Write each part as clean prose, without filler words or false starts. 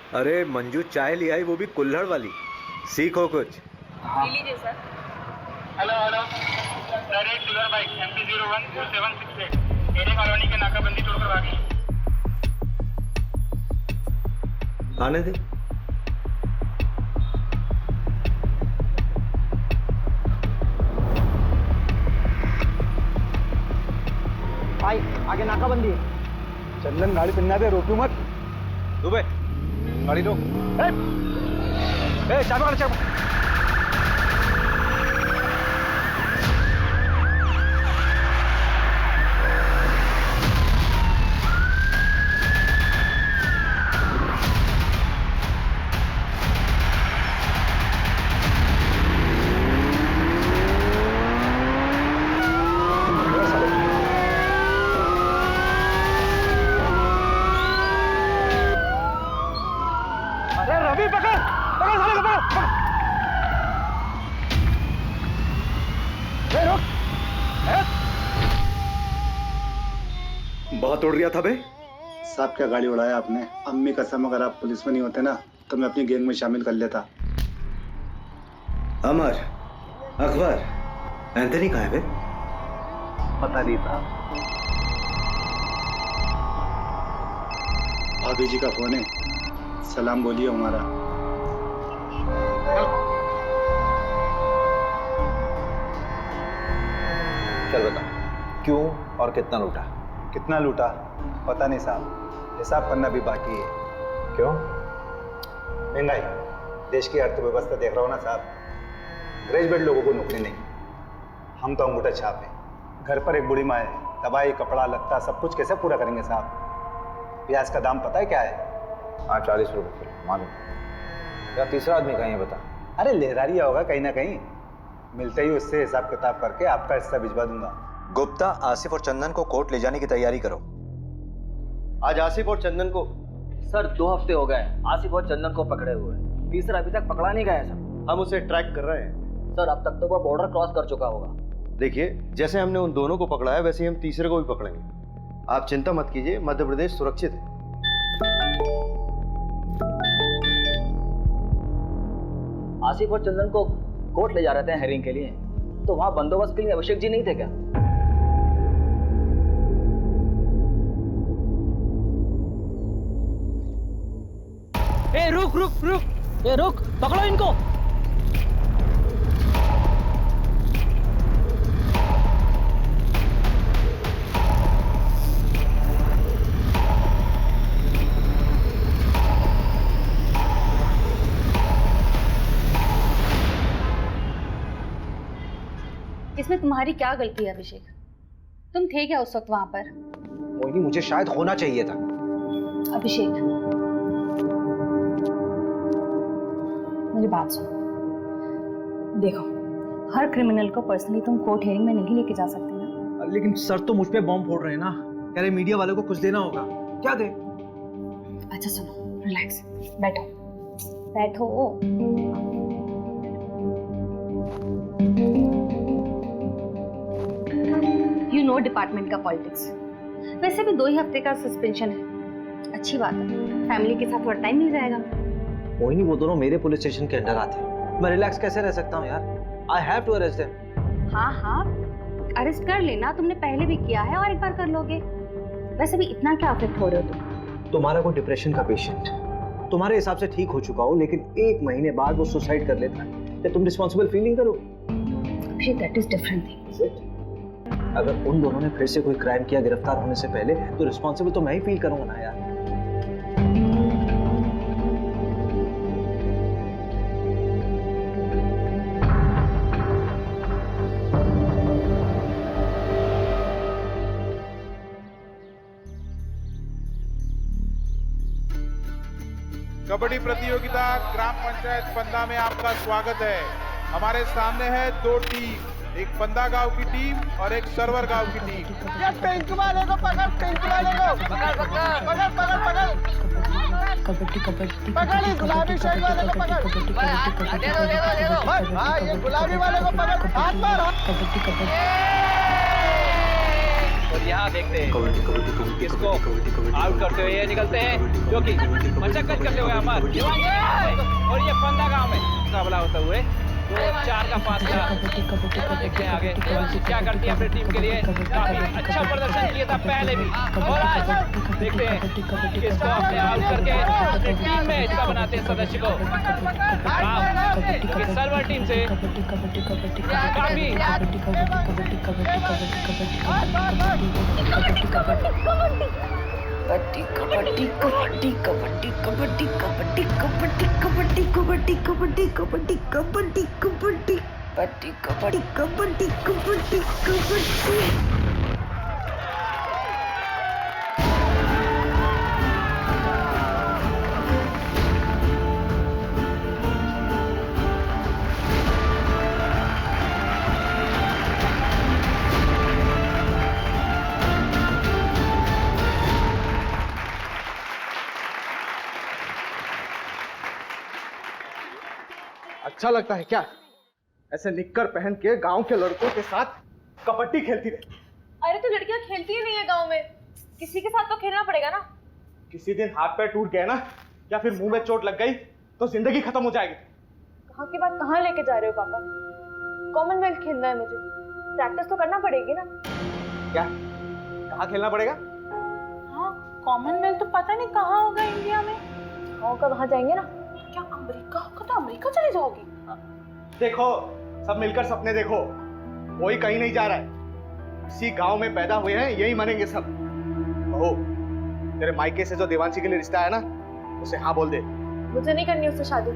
अरे मंजू चाय ले आई, वो भी कुल्हड़ वाली। सीखो कुछ। ले लीजिए sir. Hello hello, direct sugar bike MP012768 array colony के नाकाबंदी तोड़कर भागी। आने दे। भाई आगे नाकाबंदी है। चंदन गाड़ी पिन्ना दे, रोकू मत। दुबे गाड़ी लो। चाबी वाला चाबी। बहुत उड़ रहा था बे। साहब क्या गाड़ी उड़ाया आपने। अम्मी कसम, अगर आप पुलिस में नहीं होते ना तो मैं अपनी गैंग में शामिल कर लेता। अमर, अकबर, एंथनी कहाँ है बे? पता नहीं था। भाभी जी का फोन है, सलाम बोलिए हमारा। चल बता, क्यों और कितना लूटा? कितना लूटा पता नहीं साहब, हिसाब करना भी बाकी है। क्यों? महंगाई, देश की अर्थव्यवस्था देख रहा हो ना साहब। ग्रेजुएट लोगों को नौकरी नहीं, हम तो अंगूठा छाप है। घर पर एक बूढ़ी माँ है, दवाई कपड़ा लत्ता सब कुछ कैसे पूरा करेंगे साहब। प्याज का दाम पता है क्या है? हाँ 40 रुपये किलो, मालूम। या तीसरा आदमी कहीं है बता। अरे लहरारिया होगा कहीं ना कहीं, मिलते ही उससे हिसाब किताब करके आपका हिस्सा भिजवा दूंगा। गुप्ता, आसिफ और चंदन को कोर्ट ले जाने की तैयारी करो। आज आसिफ और चंदन को सर 2 हफ्ते हो गए आसिफ और चंदन को पकड़े हुए। तीसरा अभी तक पकड़ा नहीं गया है सर। हम उसे ट्रैक कर रहे हैं। सर अब तक तो वो बॉर्डर क्रॉस कर चुका होगा। देखिए, जैसे हमने उन दोनों को पकड़ा है वैसे ही हम तीसरे को भी पकड़ेंगे। आप चिंता मत कीजिए, मध्य प्रदेश सुरक्षित है। आसिफ और चंदन को कोर्ट ले जा रहे थे हेयरिंग के लिए, तो वहां बंदोबस्त के लिए अभिषेक जी नहीं थे क्या? ए रुक रुक रुक, ए रुक, पकड़ो इनको। इसमें तुम्हारी क्या गलती है अभिषेक? तुम थे क्या उस वक्त वहां पर? मोहिनी, मुझे शायद होना चाहिए था। अभिषेक मेरी बात सुनो। देखो, हर क्रिमिनल को पर्सनली तुम कोर्ट हियरिंग में नहीं लेके जा सकते ना। लेकिन सर तो मुझ पे बॉम्ब फोड़ रहे हैं ना, कह रहे मीडिया वालों को कुछ देना होगा। क्या दे? अच्छा सुनो, रिलैक्स, बैठो बैठो। यू नो डिपार्टमेंट का पॉलिटिक्स। वैसे भी 2 ही हफ्ते का सस्पेंशन है, अच्छी बात है। फैमिली के साथ थोड़ा टाइम मिल जाएगा। मोहिनी, वो दोनों मेरे पुलिस स्टेशन के अंडर आते हैं, मैं रिलैक्स कैसे रह सकता हूँ यार? I have to arrest them. हाँ, अरेस्ट कर लेना, तुमने पहले भी किया है और एक बार कर लोगे। वैसे भी इतना क्या अफेक्ट हो रहे हो तुम? तुम्हारा कोई डिप्रेशन का पेशेंट तुम्हारे हिसाब से ठीक हो चुका हो, लेकिन 1 महीने बाद वो सुसाइड कर लेता है, क्या तुम रिस्पॉन्सिबल फील नहीं करो? That is different thing. अगर उन दोनों ने फिर से कोई क्राइम किया गिरफ्तार होने से पहले, तो रिस्पॉन्सिबल तो मैं ही फील करूंगा ना यार। कबड्डी प्रतियोगिता ग्राम पंचायत पंदा में आपका स्वागत है। हमारे सामने है 2 टीम, एक पंदा गांव की टीम और एक सरवर गांव की टीम। ये टेंट वाले को पकड़, टेंट वाले को पकड़। कबड्डी पकड़, गुलाबी शर्ट वाले को पकड़। दे दो। हाँ, ये गुलाबी वाले को पकड़, हाथ मार। और यहाँ देखते हैं किसको आउट करते हुए ये निकलते हैं, जो कि मशक्कत करते हुए अमर और ये फंदा गांव में मुकाबला होते हुए 2-4 का फासला। देखते हैं आगे देवांशी क्या करती है अपनी टीम के लिए। काफी अच्छा प्रदर्शन किया था पहले भी, और आज देखते हैं किसको अपने आउट करके अपनी टीम में हिस्सा बनाते हैं सदस्य को। सर्वर टीम से काफी कबड्डी कबड्डी कबड्डी कबड्डी कबड्डी कबड्डी कबड्डी कबड्डी कबड्डी कबड्डी कबड्डी कबड्डी कबड्डी कबड्डी कबड्डी कबड्डी कबड्डी। अच्छा लगता है क्या ऐसे निक्कर पहन के गांव के लड़कों के साथ कबड्डी खेलती रहे? अरे तो लड़कियां खेलती ही नहीं है गांव में, किसी के साथ तो खेलना पड़ेगा ना। किसी दिन हाथ पैर टूट गए ना, या फिर मुंह में चोट लग गई तो जिंदगी खत्म हो जाएगी। कहाँ की बात कहाँ लेके जा रहे हो पापा? कॉमनवेल्थ खेलना है मुझे, प्रैक्टिस तो करना पड़ेगी ना। क्या कहाँ खेलना पड़ेगा? हाँ, कॉमनवेल्थ तो पता नहीं कहाँ होगा इंडिया में। गाँव का वहाँ जाएंगे ना। क्या अमेरिका होगा? तो अमेरिका चले जाओगी? देखो, सब मिलकर सपने देखो, कोई कहीं नहीं जा रहा है। इसी गांव में पैदा हुए हैं, यही मरेंगे सब। बहू, तेरे मायके से जो देवांशी के लिए रिश्ता है ना, उसे हाँ बोल दे। मुझे नहीं करनी उससे शादी।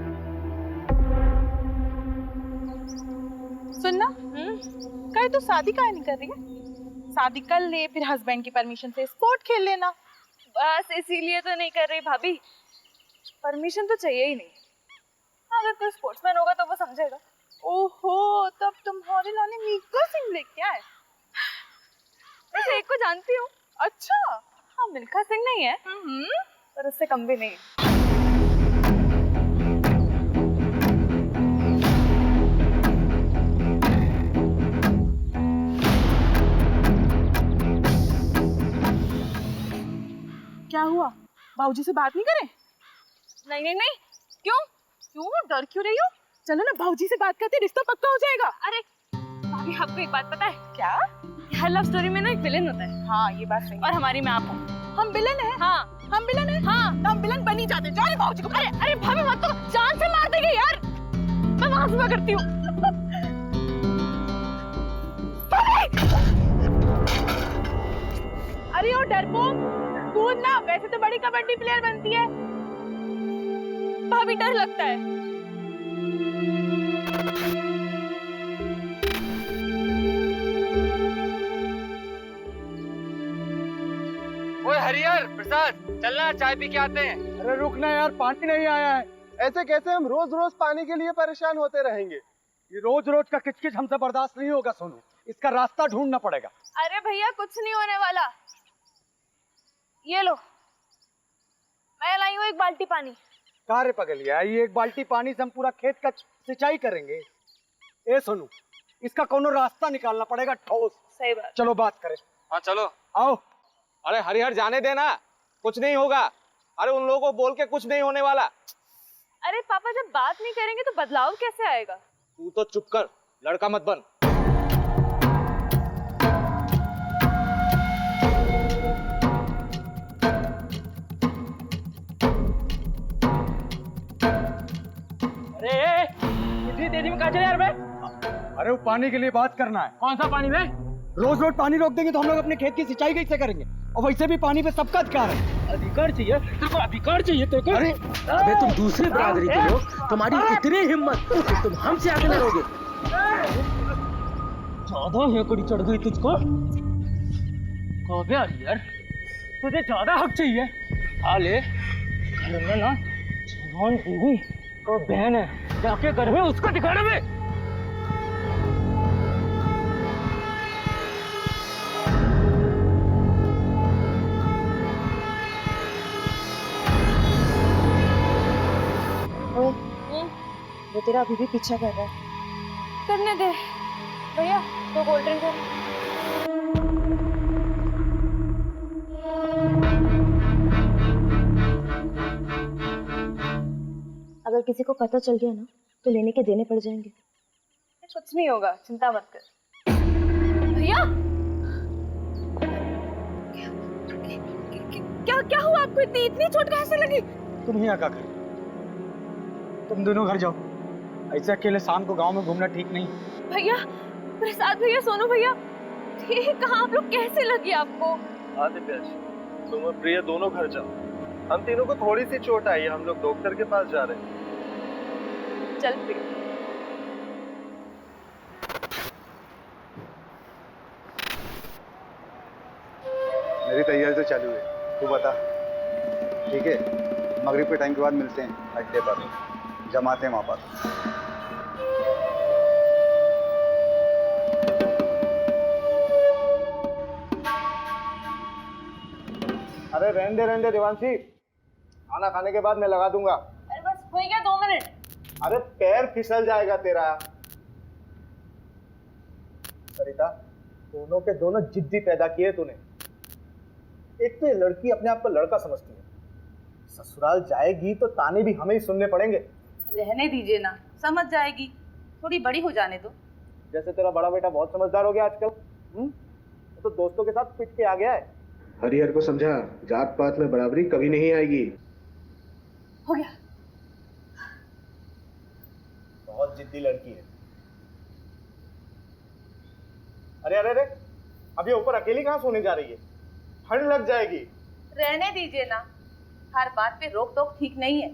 सुनना, कहीं तो शादी काहे नहीं कर रही है? शादी कर ले, फिर हस्बैंड की परमिशन से स्पोर्ट खेल लेना। बस इसीलिए तो नहीं कर रही भाभी, परमिशन तो चाहिए ही नहीं। अगर कोई स्पोर्ट्समैन होगा तो वो समझेगा। ओहो, तब तुम्हारे लाने मिल्खा सिंह लेके आए। वैसे एक को जानती हूँ। अच्छा, हाँ, मिल्खा सिंह नहीं है, पर उससे कम भी नहीं। क्या हुआ? बाबूजी से बात नहीं करें? नहीं नहीं नहीं, क्यों डर क्यों रही हो? चलो ना, बाबूजी से बात करते, रिश्ता पक्का हो जाएगा। अरे भाभी, आपको एक बात पता है क्या? हर लव स्टोरी में ना एक विलेन होता है। हाँ, ये बात सही है। और हमारी में आप हो। हम विलन हैं? हाँ, हम विलन हैं? हाँ, तो हम विलन बन ही जाते। जाओ बाबूजी को। अरे भाभी मत, तो जान से मार देंगे यार। मैं वहां से करती हूँ। अरे ओ डरपोक, कूद ना, वैसे तो बड़ी कबड्डी प्लेयर बनती है। भाभी डर लगता है। ओए हरिहर प्रसाद, चलना चाय पी के आते हैं। अरे रुकना यार, पानी नहीं आया है। ऐसे कैसे हम रोज रोज पानी के लिए परेशान होते रहेंगे? ये रोज रोज का किचकिच हमसे बर्दाश्त नहीं होगा सोनू, इसका रास्ता ढूंढना पड़ेगा। अरे भैया, कुछ नहीं होने वाला। ये लो, मैं लाई हूँ एक बाल्टी पानी। कारे पगलिया, ये एक बाल्टी पानी से हम पूरा खेत का सिंचाई करेंगे? ए सोनू, इसका कोनो रास्ता निकालना पड़ेगा ठोस। सही बात। चलो बात करें। हाँ चलो। आओ। अरे हरिहर, जाने देना, कुछ नहीं होगा। अरे उन लोगों को बोल के कुछ नहीं होने वाला। अरे पापा, जब बात नहीं करेंगे तो बदलाव कैसे आएगा? तू तो चुप कर, लड़का मत बन। अरे इतनी तेजी में कहाँ चले यार बे? अरे वो पानी के लिए बात करना है। कौन सा पानी बे? रोज रोज पानी रोक देंगे तो हम लोग अपने खेत की सिंचाई कैसे करेंगे? और वैसे भी पानी पे सबका अधिकार है। अधिकार चाहिए तेरे को? अधिकार चाहिए तेरे को? अरे अबे, तुम दूसरी बरादरी के लोग, तुम्हारी इतनी हिम्मत कि तुम हमसे आगे लड़ोगे? ज्यादा हेकड़ी चढ़ गई तुझको? कौन यार, तुझे ज्यादा हक चाहिए? आ ले, घर में ना जवान बीवी और बहन है, जाके घर में उसको दिखाना में। वो तेरा अभी भी पीछा कर रहा है। करने दे भैया, तो कोल्ड ड्रिंक है। अगर किसी को पता चल गया ना तो लेने के देने पड़ जाएंगे। कुछ नहीं होगा, चिंता मत कर। भैया क्या क्या हुआ आपको? इतनी चोट कहाँ से लगी? तुम यहाँ क्या कर, तुम दोनों घर जाओ। ऐसे अकेले शाम को गांव में घूमना ठीक नहीं। भैया, प्रसाद भैया, सोनू भैया, ये कहाँ आप लोग कैसे लगी आपको? आदित्य, तुम और प्रिया दोनों घर जाओ। हम तीनों को थोड़ी सी चोट आई है, हम लोग डॉक्टर के पास जा रहे हैं। चल प्रिया। मेरी तैयारी तो चालू है, तू बता। ठीक है, मगरिब के टाइम के बाद मिलते हैं अड्डे पर, जमाते हैं वहाँ पर। अरे रहने दे देवांशी, खाना खाने के बाद मैं लगा दूंगा। अरे बस हो गया 2 मिनट। अरे पैर फिसल जाएगा तेरा। सरिता, दोनों के दोनों जिद्दी पैदा किए तूने। एक तो ये लड़की अपने आप को लड़का समझती है, ससुराल जाएगी तो ताने भी हमें ही सुनने पड़ेंगे। रहने दीजिए ना, समझ जाएगी, थोड़ी बड़ी हो जाने दो। जैसे तेरा बड़ा बेटा बहुत समझदार हो गया आजकल, तो दोस्तों के साथ पिट के आ गया है। हरिहर को समझा, जात पात में बराबरी कभी नहीं आएगी। हो गया। बहुत जिद्दी लड़की है। अरे अरे अरे, अब ये ऊपर अकेली कहाँ सोने जा रही है? ठंड लग जाएगी। रहने दीजिए ना, हर बात पे रोक टोक ठीक नहीं है।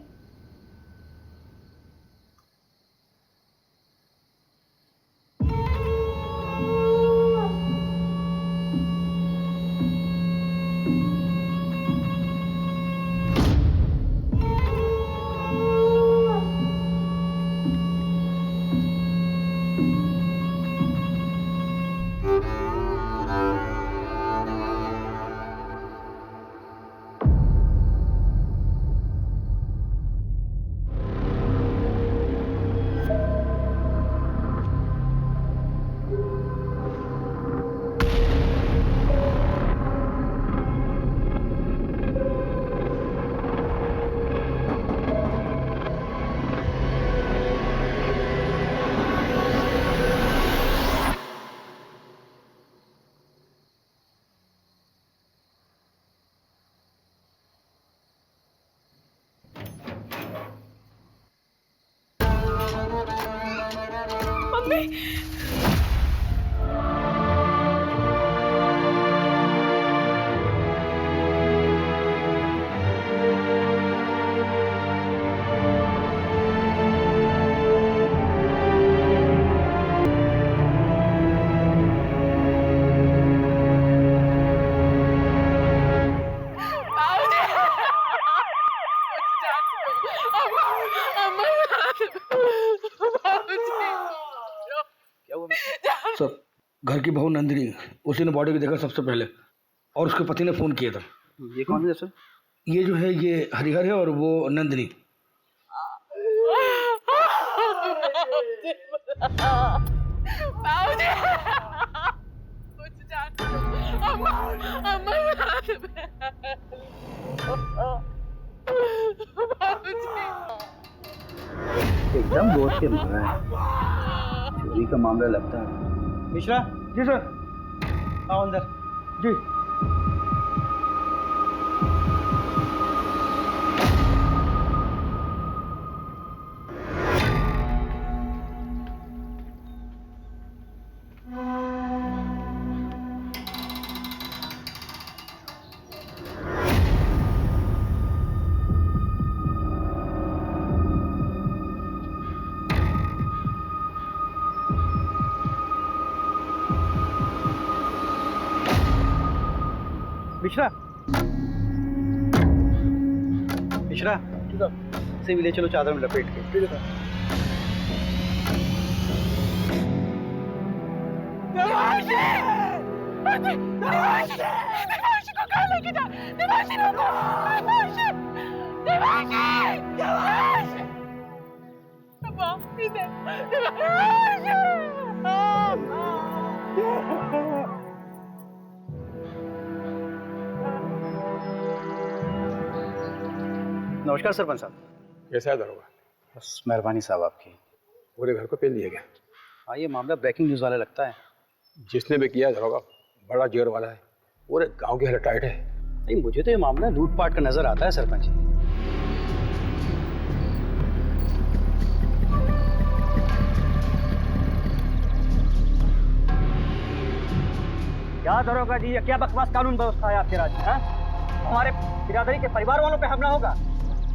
सर, घर की बहू नंदिनी, उसी ने बॉडी को देखा सबसे पहले और उसके पति ने फोन किया था। ये कौन है सर? ये जो है ये हरिहर है और वो नंदिनी। एकदम गोद के मारा है, चोरी का मामला लगता है। मिश्रा जी सर, आओ अंदर जी। मिश्रा, मिश्रा से भी ले चलो चादर में लपेट के। ठीक है नमस्कार सरपंच साहब। कैसा है दरोगा? बस मेहरबानी साहब आपकी। पूरे घर को पेल दिया गया। हाँ, ये मामला ब्रेकिंग न्यूज़ वाला लगता है। जिसने भी किया दरोगा बड़ा जिगर वाला है, पूरे गांव की हालत टाइट है। नहीं, मुझे तो ये मामला लूटपाट का नजर आता है सरपंच जी। क्या दरोगा जी, ये क्या बकवास कानून व्यवस्था है आपके राज्य में? हमारे बिरादरी के परिवार वालों पे हमला होगा,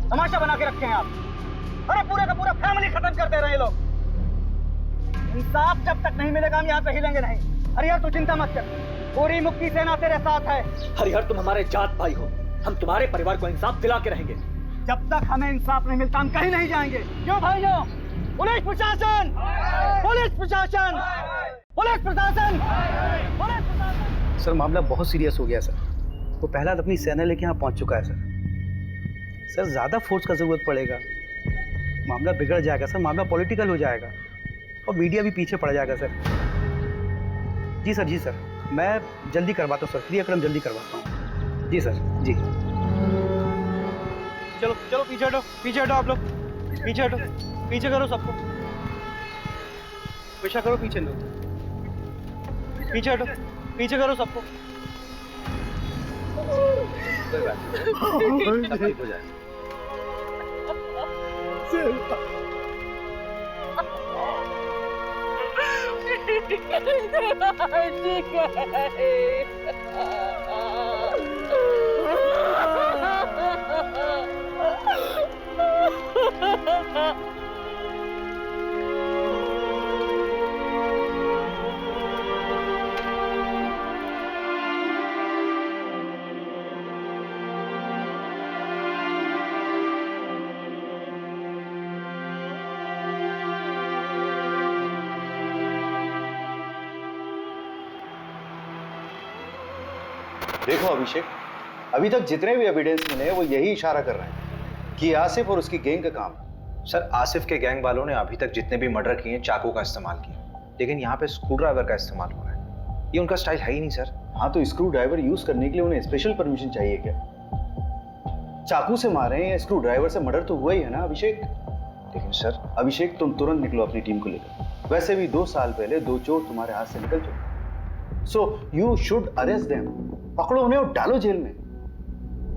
तमाशा बना के रखे हैं आप। अरे पूरे का पूरा फैमिली खत्म कर दे रहे हैं लोग। इंसाफ जब तक नहीं मिलेगा हम यहाँ से हिलेंगे नहीं। हरिहर तू चिंता मत कर, पूरी मुक्ति सेना तेरे साथ है। हरिहर तुम हमारे जात भाई हो, हम तुम्हारे परिवार को इंसाफ दिला के रहेंगे। जब तक हमें इंसाफ नहीं मिलता हम कहीं नहीं जाएंगे। क्यों भाइयों? पुलिस प्रशासन, पुलिस प्रशासन, पुलिस प्रशासन, पुलिस प्रशासन। सर मामला बहुत सीरियस हो गया सर। वो प्रहलाद अपनी सेना लेके यहाँ पहुँच चुका है सर। सर ज़्यादा फोर्स का जरूरत पड़ेगा, मामला बिगड़ जाएगा सर, मामला पॉलिटिकल हो जाएगा और मीडिया भी पीछे पड़ जाएगा सर। जी सर, जी सर, मैं जल्दी करवाता हूँ सर, क्रियाक्रम जल्दी करवाता हूँ। जी सर, जी। चलो चलो पीछे हटो, पीछे हटो आप लोग, पीछे हटो, पीछे करो सबको, पीछे करो, पीछे लो, पीछे हटो, पीछे करो सबको। कोई बात नहीं, सब ठीक हो जाएगा। देखो अभिषेक, अभी तक जितने भी एविडेंस मिले वो यही इशारा कर रहे हैं कि आसिफ और उसकी गैंग का काम है। सर आसिफ के गैंग वालों ने अभी तक जितने भी मर्डर किए हैं चाकू का इस्तेमाल किया, लेकिन यहाँ पे स्क्रू ड्राइवर का इस्तेमाल हो रहा है। ये उनका स्टाइल है ही नहीं सर। हाँ तो स्क्रू ड्राइवर यूज करने के लिए उन्हें स्पेशल परमिशन चाहिए क्या? चाकू से मारे या स्क्रू ड्राइवर से मर्डर तो हुआ ही है ना अभिषेक। लेकिन सर अभिषेक तुम तुरंत निकलो अपनी टीम को लेकर। वैसे भी 2 साल पहले 2 चोर तुम्हारे हाथ से निकल चुके, so you should arrest them. पकड़ो उन्हें और डालो जेल में।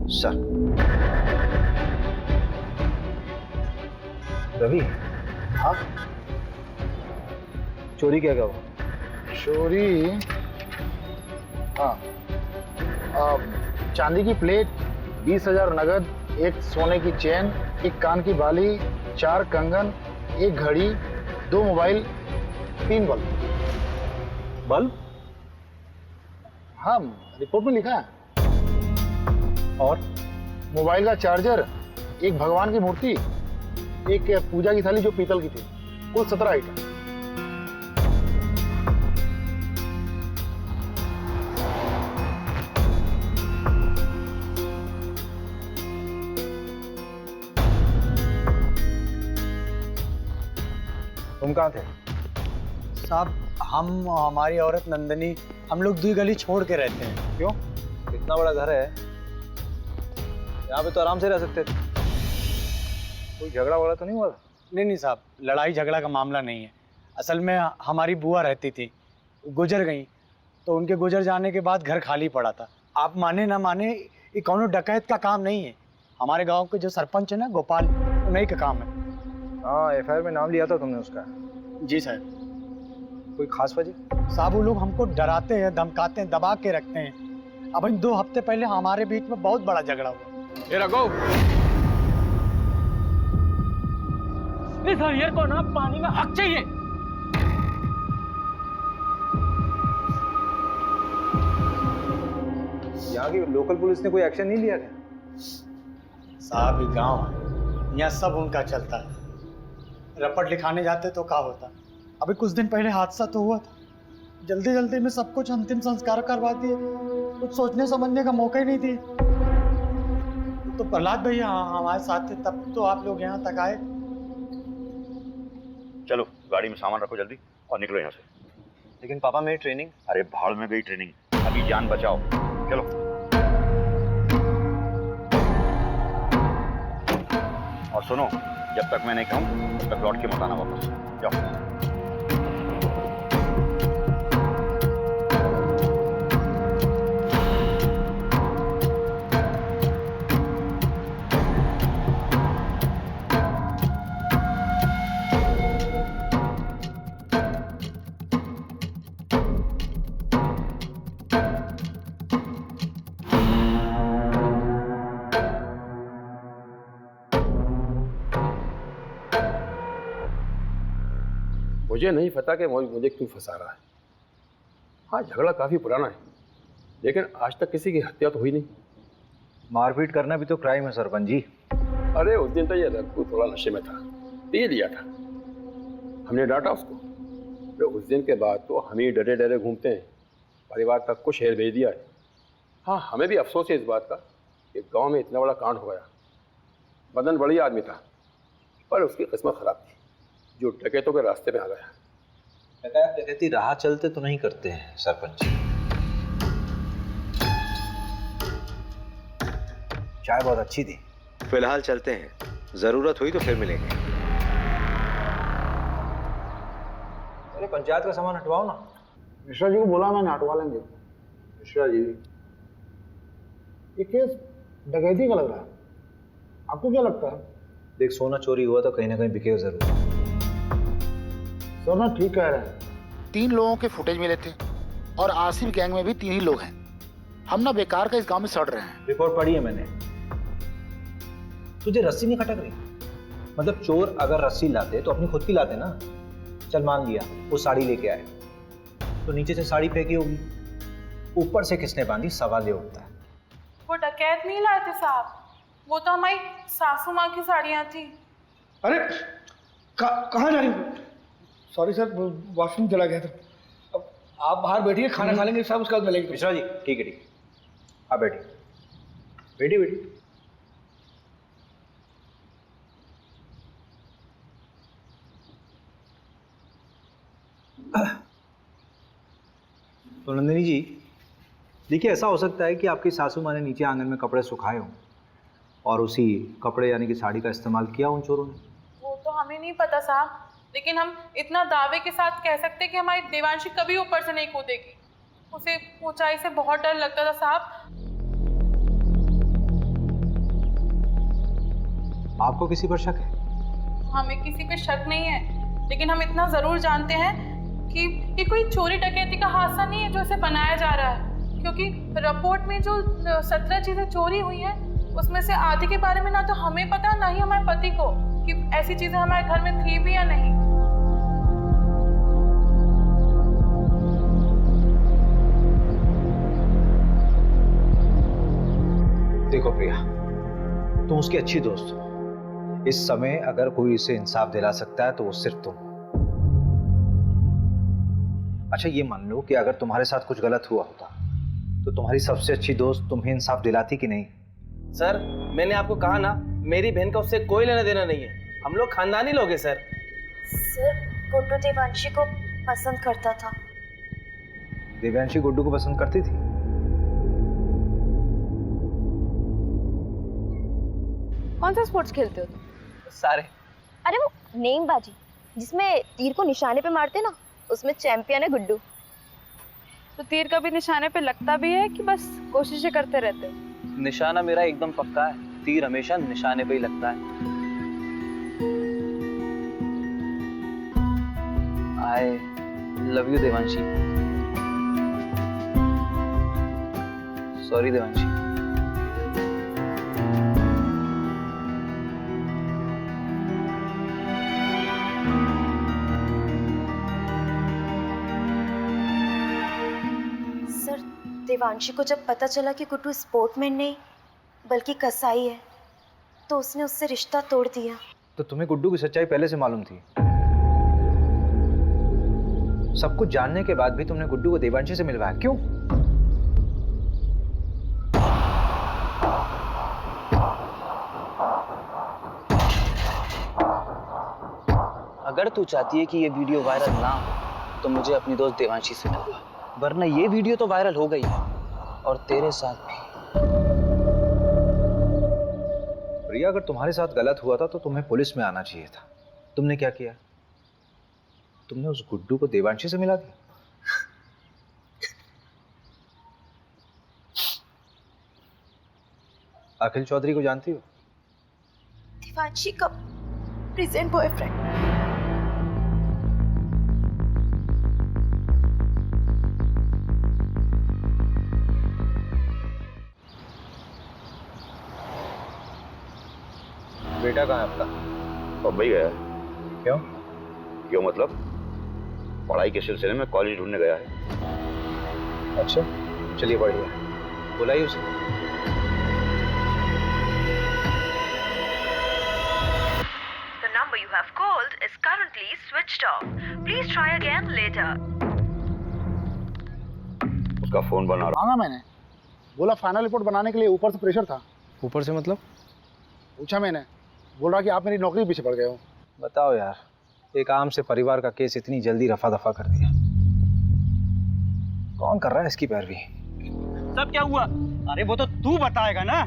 सर रवि, हाँ चोरी क्या हुआ? चोरी, हाँ, चांदी की प्लेट, 20,000 नगद, 1 सोने की चेन, 1 कान की बाली, 4 कंगन, 1 घड़ी, 2 मोबाइल, 3 बल्ब। बल्ब? हाँ, रिपोर्ट में लिखा है। और मोबाइल का चार्जर, 1 भगवान की मूर्ति, 1 पूजा की थाली जो पीतल की थी, कुल 17 आइटम। तुम कहाँ थे? साहब हम, हमारी औरत नंदनी, हम लोग 2 गली छोड़ के रहते हैं। क्यों? इतना बड़ा घर है, यहाँ पे तो आराम से रह सकते थे। कोई झगड़ा वगड़ा तो नहीं हुआ? नहीं साहब, लड़ाई झगड़ा का मामला नहीं है। असल में हमारी बुआ रहती थी, गुजर गई, तो उनके गुजर जाने के बाद घर खाली पड़ा था। आप माने ना माने, ये कौनो डकैत का काम नहीं है। हमारे गांव के जो सरपंच है ना गोपाल, उन्हीं का काम है। हाँ, एफआईआर में नाम लिया था तुमने उसका। जी सर। कोई खास वजह? साहब वो लोग हमको डराते हैं, धमकाते हैं, दबा के रखते हैं। अब 2 हफ्ते पहले हमारे बीच में बहुत बड़ा झगड़ा हुआ। ये रघु, इस हरिहर को ना पानी में हक चाहिए। यहाँ की लोकल पुलिस ने कोई एक्शन नहीं लिया क्या? साहब ये गांव है, यहाँ सब उनका चलता है। रपट लिखाने जाते तो क्या होता। अभी कुछ दिन पहले हादसा तो हुआ था, जल्दी जल्दी में सब कुछ अंतिम संस्कार करवा दिए, कुछ सोचने समझने का मौका ही नहीं दिए। तो प्रहलाद भैया हमारे साथ थे, तब तो आप लोग यहाँ तक आए। चलो गाड़ी में सामान रखो जल्दी और निकलो यहाँ से। लेकिन पापा मेरी ट्रेनिंग? अरे भाड़ में गई ट्रेनिंग, अभी जान बचाओ। चलो। और सुनो, जब तक मैं नहीं कहूँ तब तक लौट के मत आना वापस। जाओ। मुझे नहीं पता कि मुझे क्यों फंसा रहा है। हाँ, झगड़ा काफी पुराना है, लेकिन आज तक किसी की हत्या तो हुई नहीं। मारपीट करना भी तो क्राइम है सरपंच जी। अरे उस दिन तो ये रघु थोड़ा नशे में था, पी लिया था, हमने डांटा उसको। तो उस दिन के बाद तो हम ही डरे डरे घूमते हैं, परिवार तक को शहर भेज दिया है। हाँ, हमें भी अफसोस है इस बात का कि गांव में इतना बड़ा कांड हो गया। मदन बढ़िया आदमी था, पर उसकी किस्मत खराब थी, जो डकैतों के रास्ते में आ गया। डकैती राह चलते तो नहीं करते हैं सरपंच जी। चाय बहुत अच्छी थी। फिलहाल चलते हैं, जरूरत हुई तो फिर मिलेंगे। अरे पंचायत का सामान हटवाओ ना। मिश्रा जी को बोला मैंने, हटवा लेंगे। मिश्रा जी, ये केस डकैती का लग रहा है, आपको क्या लगता है? देख, सोना चोरी हुआ तो कहीं ना कहीं बिकेगा जरूर। सर ना ठीक कह रहे हैं। 3 लोगों के फुटेज मिले थे और आसिफ गैंग में भी 3 ही लोग हैं। हम ना बेकार का इस गांव में सड़ रहे हैं। रिपोर्ट पढ़ी है मैंने। तुझे रस्सी नहीं खटक रही? मतलब चोर अगर रस्सी लाते तो अपनी खुद की लाते ना। चल मान लिया वो साड़ी लेके आए, तो नीचे से साड़ी फेंकी होगी, ऊपर से किसने बांधी, सवाल ये उठता है। वो डकैत नहीं लाए थे साहब, वो तो हमारी सासू माँ की साड़ियाँ थी। अरे कहाँ जा रही हो? सॉरी सर, वॉशरूम चला गया था। अब आप बाहर बैठिए, खाना खा लेंगे सब, उसके बाद मिलेंगे। मिश्रा जी ठीक है, ठीक है, आप बैठिए। बैठी बैठी। तो नंदिनी जी, देखिए ऐसा हो सकता है कि आपकी सासू माँ ने नीचे आंगन में कपड़े सुखाए हों और उसी कपड़े यानी कि साड़ी का इस्तेमाल किया उन चोरों ने। वो तो हमें नहीं पता साहब, लेकिन हम इतना दावे के साथ कह सकते हैं कि हमारी देवांशी कभी ऊपर से नहीं कूदेगी। उसे ऊंचाई से बहुत डर लगता था साहब। आपको किसी पर शक है? हमें किसी पे शक नहीं है, लेकिन हम इतना जरूर जानते हैं कि ये कोई चोरी डकैती का हादसा नहीं है जो इसे बनाया जा रहा है, क्योंकि रिपोर्ट में जो 17 चीजें चोरी हुई हैं उसमें से आधी के बारे में ना तो हमें पता, ना ही हमारे पति को कि ऐसी चीजें हमारे घर में थी भी या नहीं। देखो प्रिया, तुम उसकी अच्छी दोस्त हो। इस समय अगर कोई इसे इंसाफ दिला सकता है तो वो सिर्फ तुम। अच्छा ये मान लो कि अगर तुम्हारे साथ कुछ गलत हुआ होता तो तुम्हारी सबसे अच्छी दोस्त तुम्हें इंसाफ दिलाती कि नहीं? सर मैंने आपको कहा ना, मेरी बहन का उससे कोई लेना देना नहीं है, हम लोग खानदानी लोग हैं सर। सर गुड्डू देवांशी को पसंद करता था। देवांशी गुड्डू को पसंद करती थी? कौन सा स्पोर्ट्स खेलते हो तुम? सारे। अरे वो नेमबाजी जिसमें तीर को निशाने पे मारते ना, उसमें चैंपियन है गुड्डू। तो तीर कभी निशाने पे लगता भी है कि बस कोशिशें करते रहते हो? निशाना मेरा एकदम पक्का है, तीर हमेशा निशाने पे ही लगता है। I love you Devanshi. Sorry Devanshi. Devanshi को जब पता चला कि गुड्डू स्पोर्टमैन नहीं बल्कि कसाई है तो उसने उससे रिश्ता तोड़ दिया। तो तुम्हें गुड्डू की सच्चाई पहले से मालूम थी? सब कुछ जानने के बाद भी तुमने गुड्डू को देवांशी से मिलवाया, क्यों? अगर तू चाहती है कि ये वीडियो वायरल ना हो तो मुझे अपनी दोस्त देवांशी से मिलवा, वरना ये वीडियो तो वायरल हो गई है और तेरे साथ भी। प्रिया, अगर तुम्हारे साथ गलत हुआ था तो तुम्हें पुलिस में आना चाहिए था। तुमने क्या किया? तुमने उस गुड्डू को देवांशी से मिला दिया। अखिल चौधरी को जानती हो? देवांशी का प्रेजेंट बॉयफ्रेंड। बेटा कहाँ है आपका? बम्बई गया है। क्यों? क्यों मतलब पढ़ाई के सिलसिले में कॉलेज ढूंढने गया है। अच्छा, चलिए बढ़िया, बुलाइए उसे। The number you have called is currently switched off. Please try again later. उसका फोन बना रहा। मांगा मैंने, बोला फाइनल रिपोर्ट बनाने के लिए ऊपर से प्रेशर था। ऊपर से मतलब? पूछा मैंने, बोल रहा कि आप मेरी नौकरी के पीछे पड़ गए हो। बताओ यार, एक आम से परिवार का केस इतनी जल्दी रफा दफा कर दिया। कौन कर रहा है इसकी पैरवी? सब क्या हुआ? अरे वो तो तू बताएगा ना।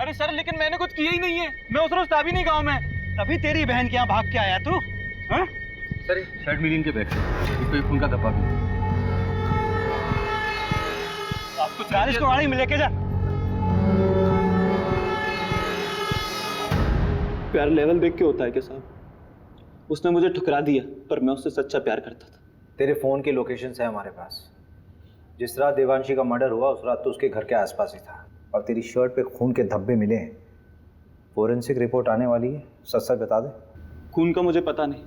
अरे सर, लेकिन मैंने कुछ किया ही नहीं है। मैं उस रोज था भी नहीं गाँव में, तभी तेरी बहन के यहाँ भाग के आया तू। सर शर्ट मिली इनके बैग से, इसको खून का धब्बा भी। आपको चालीस को गाड़ी में लेके जा। प्यार लेवल देख के होता है क्या साहब? उसने मुझे ठुकरा दिया, पर मैं उससे सच्चा प्यार करता था। तेरे फोन की लोकेशंस है हमारे पास। जिस रात देवांशी का मर्डर हुआ उस रात तो उसके घर के आसपास ही था, और तेरी शर्ट पे खून के धब्बे मिले हैं। फोरेंसिक रिपोर्ट आने वाली है, सच सच बता दे। खून का मुझे पता नहीं,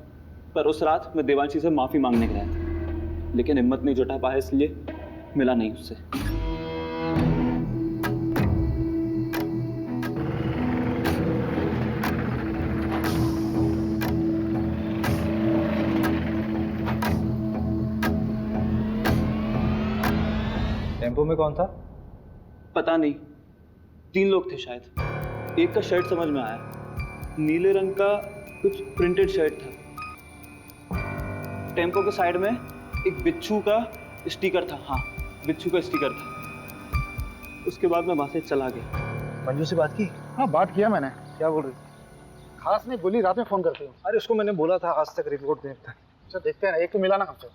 पर उस रात मैं देवांशी से माफी मांगने गया था, लेकिन हिम्मत नहीं जुटा पाया, इसलिए मिला नहीं उससे। टेम्पो में कौन था? पता नहीं, 3 लोग थे शायद। एक का शर्ट समझ में आया, नीले रंग का कुछ प्रिंटेड शर्ट था। टेम्पो के साइड में एक बिच्छू का स्टिकर था। हाँ, बिच्छू का स्टिकर था। उसके बाद मैं वहां से चला गया। मंजू से बात की? हाँ, बात किया मैंने। क्या बोल रही? खास नहीं बोली, रात में फोन करती हूँ। अरे उसको मैंने बोला था आज तक रिपोर्ट देखता है। अच्छा देखते हैं ना, एक तो मिला ना हमसे।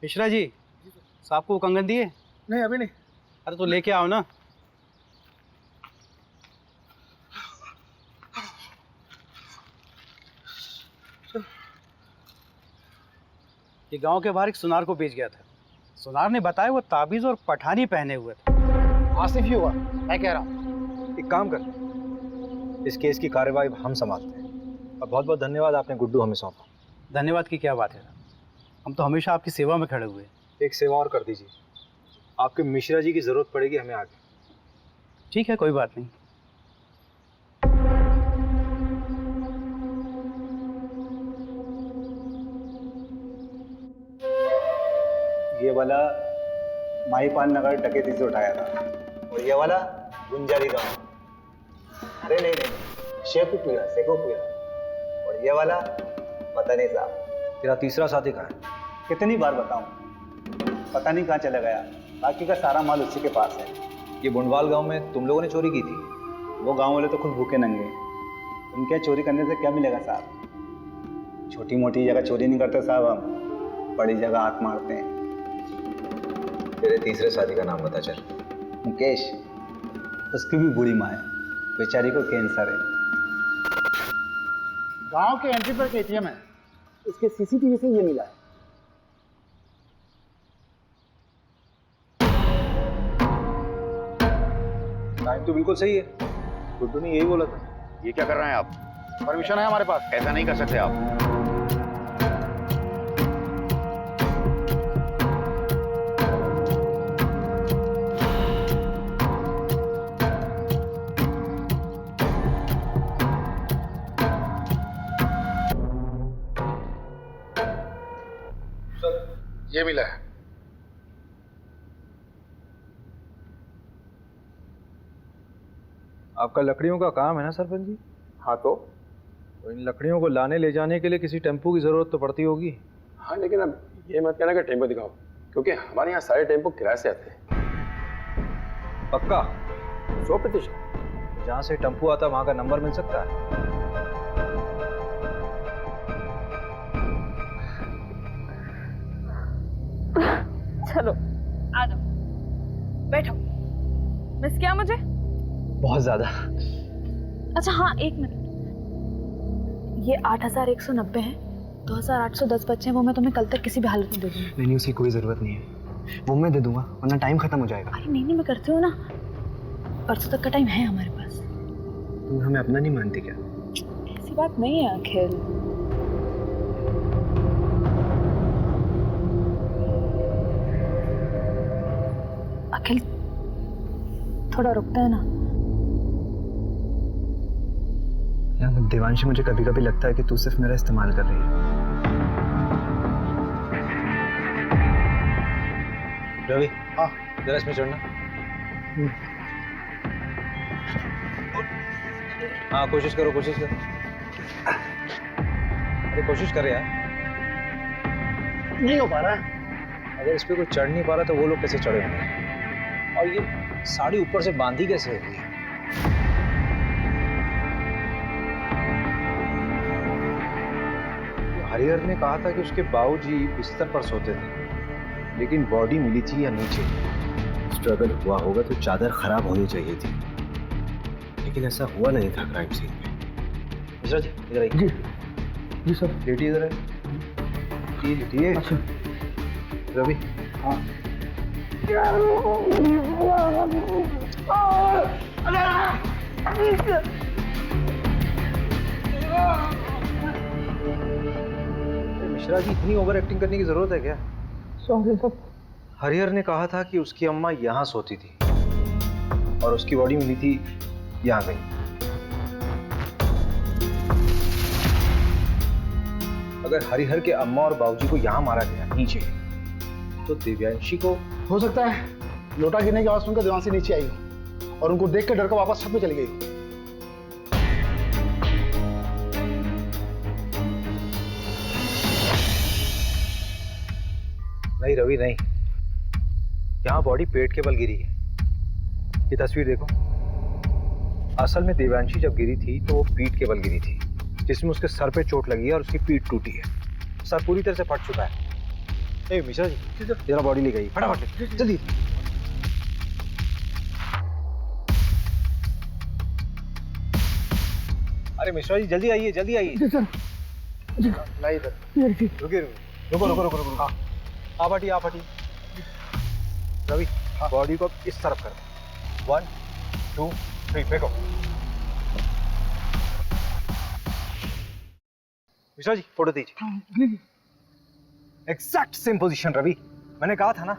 मिश्रा जी, साहब को कंगन दिए? नहीं अभी नहीं। अरे तो लेके आओ ना। ये गांव के बाहर एक सुनार को बेच गया था। सुनार ने बताया वो ताबीज और पठानी पहने हुए थे। आसिफ ही हुआ, मैं कह रहा हूँ। एक काम कर, इस केस की कार्यवाही हम संभालते हैं। और बहुत बहुत धन्यवाद, आपने गुड्डू हमें सौंपा। धन्यवाद की क्या बात है, हम तो हमेशा आपकी सेवा में खड़े हुए हैं। एक सेवा और कर दीजिए, आपके मिश्रा जी की जरूरत पड़ेगी हमें आगे। ठीक है, कोई बात नहीं। ये वाला माहीपाल नगर डकैती से उठाया था, और ये वाला गुंजारी गांव। अरे नहीं नहीं, शेखुपुरा। और ये वाला पता नहीं साहब। तेरा तीसरा साथी कहाँ है? कितनी बार बताऊं, पता नहीं कहाँ चला गया। बाकी का सारा माल उसी के पास है। ये बुंडवाल गांव में तुम लोगों ने चोरी की थी? वो गांव वाले तो खुद भूखे नंगे, उनके चोरी करने से क्या मिलेगा साहब? छोटी मोटी जगह चोरी नहीं करते साहब, हम बड़ी जगह हाथ मारते हैं। तेरे तीसरे साथी का नाम बता चल। मुकेश, उसकी भी बुरी माँ है, बेचारी को कैंसर है। गांव के एंट्री पर एटीएम है, उसके सीसीटीवी से ये मिला है। टाइम तो बिल्कुल सही है, गुड्डू ने यही बोला था। ये क्या कर रहे हैं आप? परमिशन है हमारे पास। ऐसा नहीं कर सकते आप। ये मिला है। आपका लकड़ियों का काम है ना सरपंच जी? हाँ तो इन लकड़ियों को लाने ले जाने के लिए किसी टेम्पो की जरूरत तो पड़ती होगी। हाँ, लेकिन अब ये मत कहना कि टेम्पो दिखाओ, क्योंकि हमारे यहाँ सारे टेम्पो किराए से आते हैं। पक्का? 100%। जहाँ से टम्पू आता वहाँ का नंबर मिल सकता है? चलो आ जाओ, बैठो। मिस किया मुझे? बहुत ज्यादा। अच्छा हाँ, एक मिनट। ये 8190 है, 2810 बच्चे हैं, वो मैं तुम्हें कल तक किसी भी हालत में दे दूंगी। नहीं, उसकी कोई ज़रूरत नहीं है, वो मैं दे दूंगा, वरना टाइम खत्म हो जाएगा। अरे नहीं, मैं करती हूँ ना, परसों तक का टाइम है हमारे पास। तुम हमें अपना नहीं मानती क्या? ऐसी बात नहीं है अखिल। अखिल थोड़ा रुकता है ना। यार देवांशी, मुझे कभी कभी लगता है कि तू सिर्फ मेरा इस्तेमाल कर रही है। रवि, हाँ जरा इसमें चढ़ना। हाँ कोशिश करो, कोशिश करो। अरे कोशिश कर यार। नहीं हो पा रहा है। अगर इस पे कोई चढ़ नहीं पा रहा तो वो लोग कैसे चढ़े होंगे? और ये साड़ी ऊपर से बांधी कैसे होगी? हरिहर ने कहा था कि उसके बाबूजी बिस्तर पर सोते थे, लेकिन बॉडी मिली थी या नीचे। स्ट्रगल हुआ होगा तो चादर खराब होनी चाहिए थी, लेकिन ऐसा हुआ नहीं था क्राइम सीन में। मिश्रा जी इधर आइए। जी जी सर। लेटिए इधर है। लेटिए। अच्छा रवि। हाँ। मिश्रा जी इतनी ओवर एक्टिंग करने की जरूरत है क्या? Sorry sir. हरिहर ने कहा था कि उसकी अम्मा यहाँ सोती थी और उसकी बॉडी मिली थी यहाँ कहीं। अगर हरिहर के अम्मा और बाबूजी को यहाँ मारा गया नीचे, तो दिव्यांशी को हो सकता है लोटा गिरने की आवाज सुनकर देवांशी नीचे आई हो और उनको देख कर डर कर वापस छत में चली गई हो। नहीं रवि नहीं, यहाँ बॉडी पेट के बल गिरी है। ये तस्वीर देखो। असल में देवांशी जब गिरी थी तो वो पीठ के बल गिरी थी, जिसमें उसके सर पे चोट लगी है और उसकी पीठ टूटी है। सर पूरी तरह से फट चुका है। ए मिश्रा जी जरा बॉडी ले गई, फटाफट जल्दी। अरे मिश्रा जी जल्दी आइए, जल्दी आइए। जी सर। जी लाइए इधर। रुकिए रुको रुको रुको रुको। आप हटिए, आप हटिए। रवि बॉडी को इस तरफ करो। 1 2 3 फेंको। मिश्रा जी फोटो दीजिए। Exact same position Ravi. मैंने कहा था ना,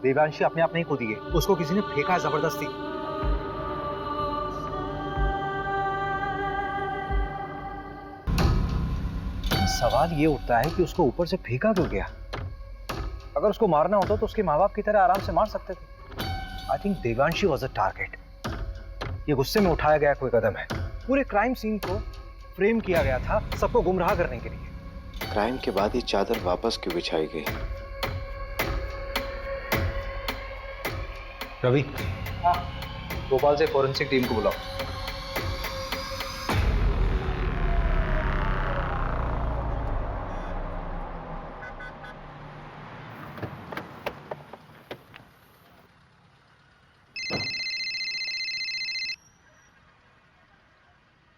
देवांशी अपने आप नहीं कूदी है, उसको किसी ने फेंका है जबरदस्ती। सवाल ये उठता है कि उसको ऊपर से फेंका क्यों गया? अगर उसको मारना होता तो उसके माँ बाप की तरह आराम से मार सकते थे। I think Devanshi was a target. ये गुस्से में उठाया गया कोई कदम है। पूरे क्राइम सीन को फ्रेम किया गया था सबको गुमराह करने के लिए। क्राइम के बाद ये चादर वापस क्यों बिछाई गई? रवि, भोपाल से फॉरेंसिक टीम को बुलाओ।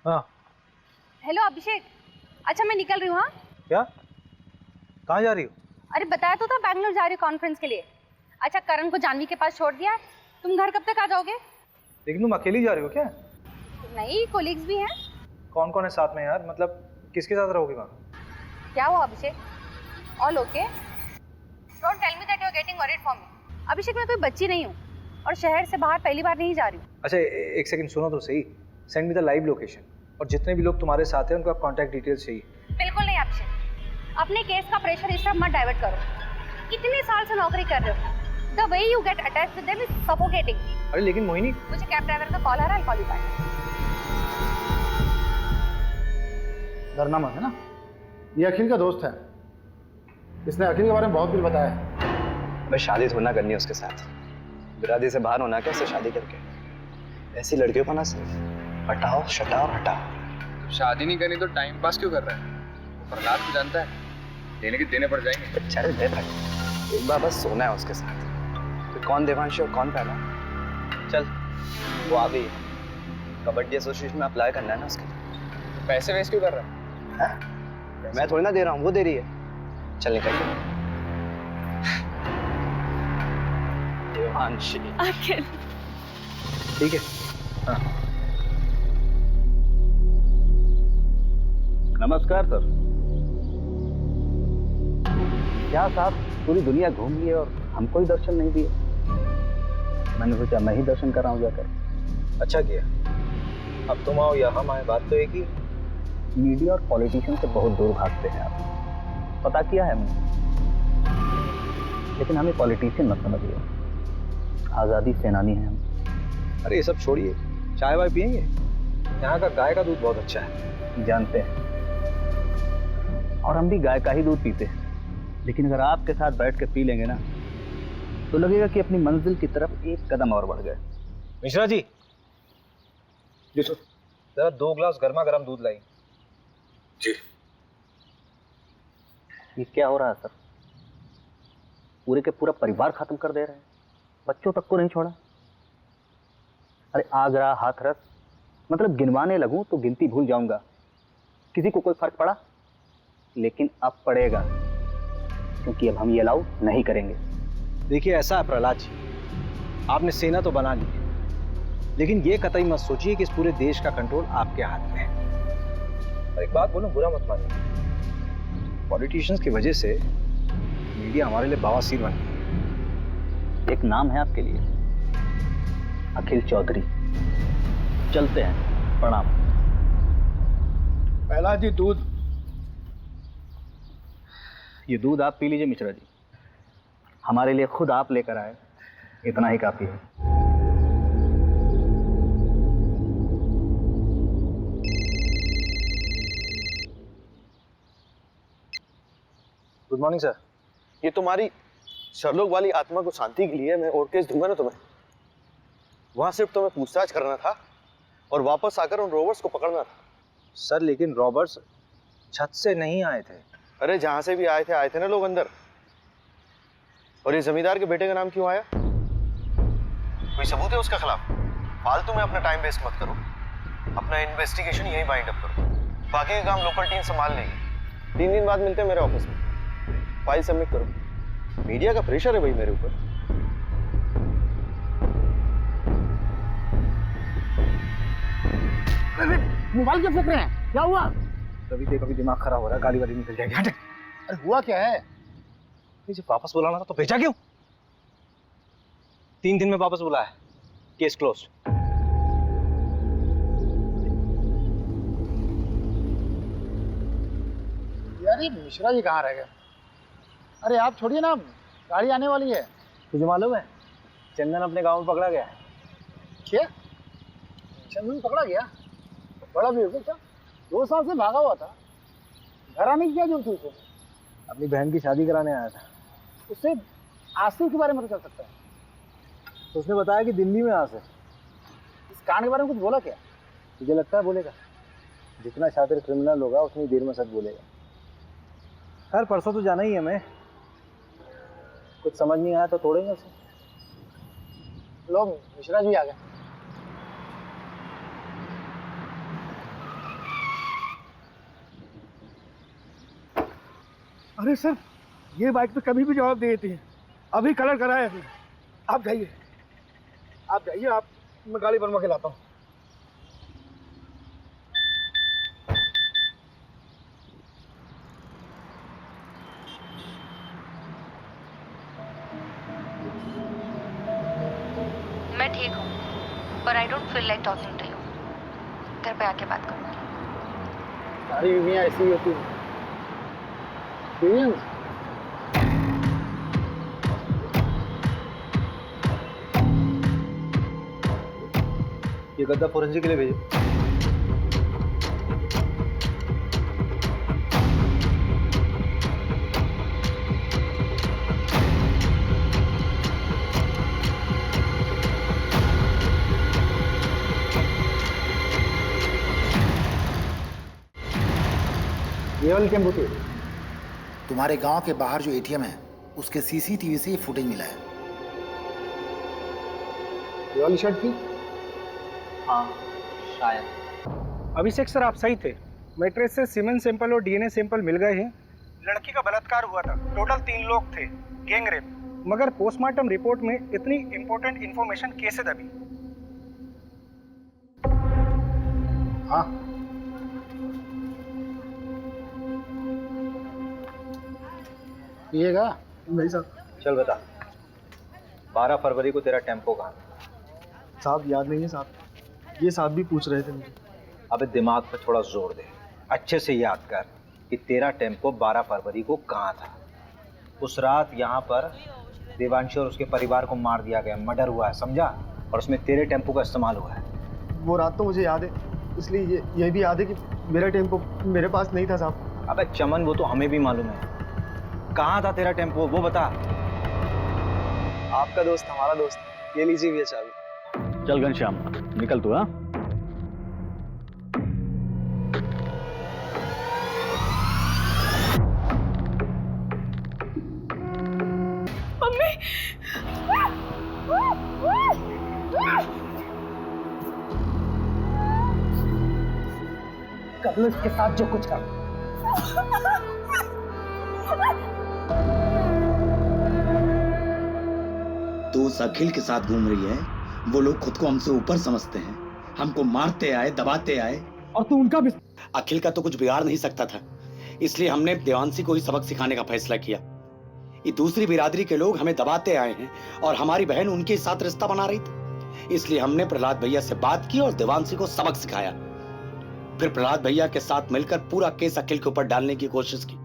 हाँ हेलो अभिषेक। अच्छा मैं निकल रही हूँ। हाँ क्या? कहाँ जा रही हो? अरे बताया तो था, बैंगलोर जा रही हूँ कॉन्फ्रेंस के लिए। अच्छा करण को जानवी के पास छोड़ दिया है। तुम घर कब तक आ जाओगे? लेकिन तुम अकेली जा रही हो क्या? नहीं, कोलीग्स भी हैं। कौन कौन है साथ में यार? मतलब किसके साथ रहोगी वहाँ? क्या हुआ Abhishek? All okay? Don't tell me that you are getting worried for me. Abhishek मैं कोई बच्ची नहीं हूँ और शहर से बाहर पहली बार नहीं जा रही हूँ। अच्छा एक सेकंड सुनो तो सही। Send me the live location और जितने भी लोग तुम्हारे साथ हैं उनका कांटेक्ट डिटेल्स चाहिए। बिल्कुल नहीं अभिषेक, अपने केस का प्रेशर इस तरफ मत डाइवर्ट करो। इतने साल से नौकरी कर रहे हो। The way you get attached with them is suffocating. अरे लेकिन मोहिनी, मुझे कैब ड्राइवर का कॉल आ रहा है, I'll call you back. डरना मत है ना, ये अखिल का दोस्त है। इसने अखिल के बारे में बहुत कुछ बताया है। मैं शादी थोड़ा करनी है उसके साथ, बिरादरी से बाहर होना क्या उससे शादी करके। ऐसी लड़कियों को ना सिर्फ हटाओ शटाओ हटाओ। शादी नहीं करनी तो टाइम पास क्यों कर रहा है? वो प्रहलाद को जानता है, देने के देने पड़ जाएंगे। चल दे भाई, एक बार बस सोना है उसके साथ। तो कौन देवांशी और कौन पहला? चल वो आ गई, कबड्डी एसोसिएशन में अप्लाई करना है ना उसके लिए। तो पैसे वेस्ट क्यों कर रहा है? मैं थोड़ी ना दे रहा हूँ, वो दे रही है। चल निकल। देवांशी ठीक है। हाँ। नमस्कार सर। क्या साहब पूरी दुनिया घूम लिए और हमको ही दर्शन नहीं दिए? मैंने सोचा मैं ही दर्शन कर रहा हूँ जाकर। अच्छा किया, अब तुम आओ या हम आए, बात तो एक ही। मीडिया और पॉलिटिशियन से बहुत दूर भागते हैं आप, पता किया है हमने। लेकिन हमें पॉलिटिशियन मत समझिए, आज़ादी सेनानी हैं हम। अरे ये सब छोड़िए, चाय वाय पियेंगे? यहाँ का गाय का दूध बहुत अच्छा है। जानते हैं, और हम भी गाय का ही दूध पीते हैं। लेकिन अगर आपके साथ बैठ के पी लेंगे ना, तो लगेगा कि अपनी मंजिल की तरफ एक कदम और बढ़ गए। मिश्रा जी, जरा 2 ग्लास गर्मा गर्म दूध लाई। जी। ये क्या हो रहा है सर? पूरे के पूरा परिवार खत्म कर दे रहे हैं, बच्चों तक को नहीं छोड़ा। अरे आगरा हाथरस, मतलब गिनवाने लगूं तो गिनती भूल जाऊंगा। किसी को कोई फर्क पड़ा? लेकिन अब पड़ेगा, क्योंकि अब हम ये अलाउ नहीं करेंगे। देखिए ऐसा है प्रहलाद जी, आपने सेना तो बना ली है, लेकिन ये कतई मत सोचिए कि इस पूरे देश का कंट्रोल आपके हाथ में है। और एक बात बोलूं, बुरा मत मानिए, पॉलिटिशियंस की वजह से मीडिया हमारे लिए बवासीर बन गई। एक नाम है आपके लिए, अखिल चौधरी। चलते हैं, प्रणाम। पहला जी दूध। ये दूध आप पी लीजिए मिश्रा जी, हमारे लिए खुद आप लेकर आए, इतना ही काफी है। Good morning sir. ये तुम्हारी शर्लोक वाली आत्मा को शांति के लिए मैं और केस दूंगा ना तुम्हें। वहां सिर्फ तुम्हें पूछताछ करना था और वापस आकर उन रोबर्ट्स को पकड़ना था। सर लेकिन रॉबर्ट्स छत से नहीं आए थे। अरे जहां से भी आए थे ना लोग अंदर। और ये जमींदार के बेटे का नाम क्यों आया? कोई सबूत है उसका खिलाफ? फालतू में अपना टाइम वेस्ट मत करो, अपना इन्वेस्टिगेशन यहीं बाइंड अप करो। बाकी का काम लोकल टीम संभाल लेगी। 3 दिन बाद मिलते हैं मेरे ऑफिस में, फाइल सबमिट करो। मीडिया का प्रेशर है भाई मेरे ऊपर। मोबाइल क्यों फेंक रहे हैं? क्या हुआ? कभी दिमाग खराब हो रहा है, गाली वाली निकल जाएगी। हट। अरे हुआ क्या है? जब वापस बुलाना था तो भेजा क्यों? 3 दिन में वापस बुलाया, केस क्लोज। यार ये मिश्रा जी कहाँ रह गए? अरे आप छोड़िए ना, गाड़ी आने वाली है। तुझे मालूम है चंदन अपने गांव में पकड़ा गया है। क्या? चंदन पकड़ा गया? बड़ा भी हो गया क्या? 2 साल से भागा हुआ था, घर आने की क्या जरूरत थी उसे? अपनी बहन की शादी कराने आया था। उससे आसिफ के बारे में तो चल सकता है। तो उसने बताया कि दिल्ली में आसिफ। इस कांड के बारे में कुछ बोला क्या? तुझे लगता है बोलेगा? जितना शातिर क्रिमिनल होगा उतनी देर में सच बोलेगा। खैर परसों तो जाना ही है हमें, कुछ समझ नहीं आया तो तोड़ेंगे उसे। लोग मिश्रा जी आ गए। अरे सर, ये बाइक तो कभी भी जवाब दे देती है। अभी कलर कराया है। आप जाइए, आप मैं गाड़ी बनवा के लाता हूँ। मैं ठीक हूँ, पर I don't feel like talking to you. घर पे आके बात करूँगी। सारी बीवियाँ ऐसी ही होती हैं। ये गद्दा फोरेंसिक के लिए भेजो। ये वाली टेम्पो थी। तुम्हारे गांव के बाहर जो एटीएम है उसके सीसीटीवी से ये फुटेज मिला है। ये वाली शर्ट थी। हाँ शायद। अभिषेक सर आप सही थे, मैट्रेस से सीमेंट सैंपल और डीएनए सैंपल मिल गए हैं। लड़की का बलात्कार हुआ था, टोटल 3 लोग थे, गैंग रेप। मगर पोस्टमार्टम रिपोर्ट में इतनी इंपॉर्टेंट इंफॉर्मेशन कैसे दबी? हाँ पिएगा? नहीं साहब। चल बता, 12 फरवरी को तेरा टेम्पो कहाँ था? साहब याद नहीं है साहब, ये साहब भी पूछ रहे थे मुझे। अबे दिमाग पे थोड़ा जोर दे, अच्छे से याद कर कि तेरा टेम्पो 12 फरवरी को कहाँ था। उस रात यहाँ पर देवांशी और उसके परिवार को मार दिया गया, मर्डर हुआ है, समझा? और उसमें तेरे टेम्पो का इस्तेमाल हुआ है। वो रात तो मुझे याद है, इसलिए ये भी याद है कि मेरा टेम्पो मेरे पास नहीं था साहब। अबे चमन, वो तो हमें भी मालूम है। कहाँ था तेरा टेम्पो, वो बता। आपका दोस्त हमारा दोस्त, ये लीजिए भैया चाबी। चल घनश्याम निकल तू। हाँ मम्मी कर लो इसके साथ जो कुछ कर। तो उस अखिल के साथ घूम रही है। वो लोग खुद को हमसे ऊपर समझते हैं, हमको मारते आए, दबाते आए, और तू उनका भी। अखिल का तो कुछ बिगाड़ नहीं सकता था, इसलिए हमने देवांशी को ही सबक सिखाने का फैसला किया। ये दूसरी बिरादरी के लोग हमें दबाते आए हैं और हमारी बहन उनके साथ रिश्ता बना रही थी, इसलिए हमने प्रहलाद भैया से बात की और देवांशी को सबक सिखाया। फिर प्रहलाद भैया के साथ मिलकर पूरा केस अखिल के ऊपर डालने की कोशिश की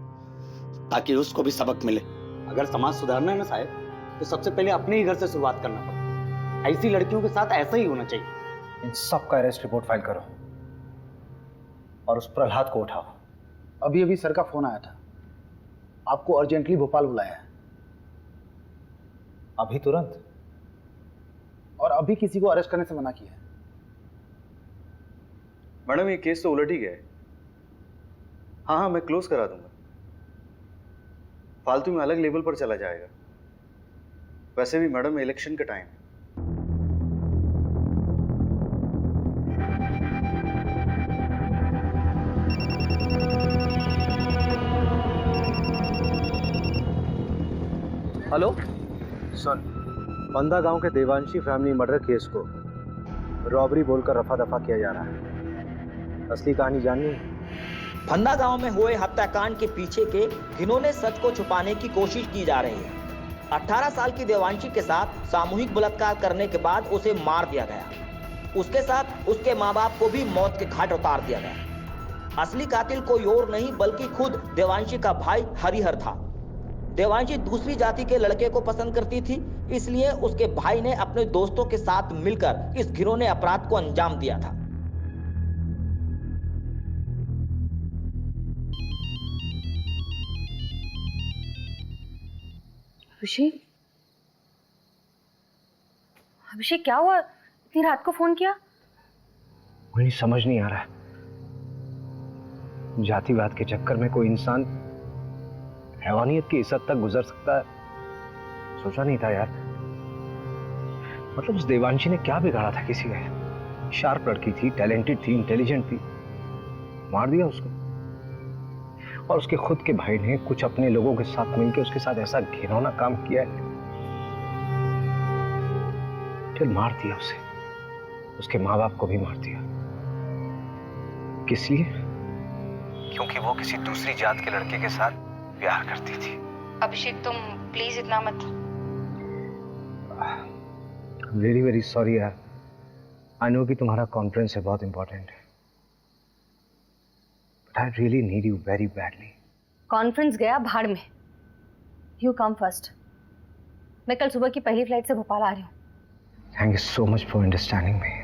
ताकि उसको भी सबक मिले। अगर समाज सुधारना है ना साहब, तो सबसे पहले अपने ही घर से शुरुआत करना पड़ेगा। ऐसी लड़कियों के साथ ऐसा ही होना चाहिए। इन सब का अरेस्ट रिपोर्ट फाइल करो और उस प्रहलाद को उठाओ। अभी अभी सर का फोन आया था, आपको अर्जेंटली भोपाल बुलाया है। अभी तुरंत? और अभी किसी को अरेस्ट करने से मना किया है। मैडम ये केस तो उलट ही गया है। हाँ मैं क्लोज करा दूंगा, फालतू में अलग लेवल पर चला जाएगा। वैसे भी मैडम इलेक्शन का टाइम है। हेलो सुन, बंदा गांव के देवांशी फैमिली मर्डर केस को रॉबरी बोलकर रफा दफा किया जा रहा है। असली कहानी जाननी है? फंदा गांव में हुए हत्याकांड के पीछे के घिनौने सच को छुपाने की कोशिश की जा रही है। 18 साल की देवांशी के साथ सामूहिक बलात्कार करने के बाद उसे मार दिया गया। उसके साथ उसके माँ बाप को भी मौत के घाट उतार दिया गया। असली कातिल कोई और नहीं बल्कि खुद देवांशी का भाई हरिहर था। देवांशी दूसरी जाति के लड़के को पसंद करती थी, इसलिए उसके भाई ने अपने दोस्तों के साथ मिलकर इस घिनौने अपराध को अंजाम दिया था। अभिषेक, अभिषेक क्या हुआ? इतनी रात को फोन किया? मुझे समझ नहीं आ रहा है, जातिवाद के चक्कर में कोई इंसान हैवानियत की इस हद तक गुजर सकता है, सोचा नहीं था यार। मतलब उस देवांशी ने क्या बिगाड़ा था किसी का? शार्प लड़की थी, टैलेंटेड थी, इंटेलिजेंट थी, मार दिया उसको। और उसके खुद के भाई ने कुछ अपने लोगों के साथ मिलकर उसके साथ ऐसा घिनौना काम किया है, फिर मार दिया उसे, उसके माँ बाप को भी मार दिया। किस लिए? क्योंकि वो किसी दूसरी जात के लड़के के साथ प्यार करती थी। अभिषेक तुम प्लीज इतना मत। वेरी वेरी सॉरी यार, आई नो कि तुम्हारा कॉन्फ्रेंस है, बहुत इंपॉर्टेंट है, but I really need you very badly. Conference गया भाड़ में, यू कम फर्स्ट। मैं कल सुबह की पहली फ्लाइट से भोपाल आ रही हूँ। Thank you so much for understanding me.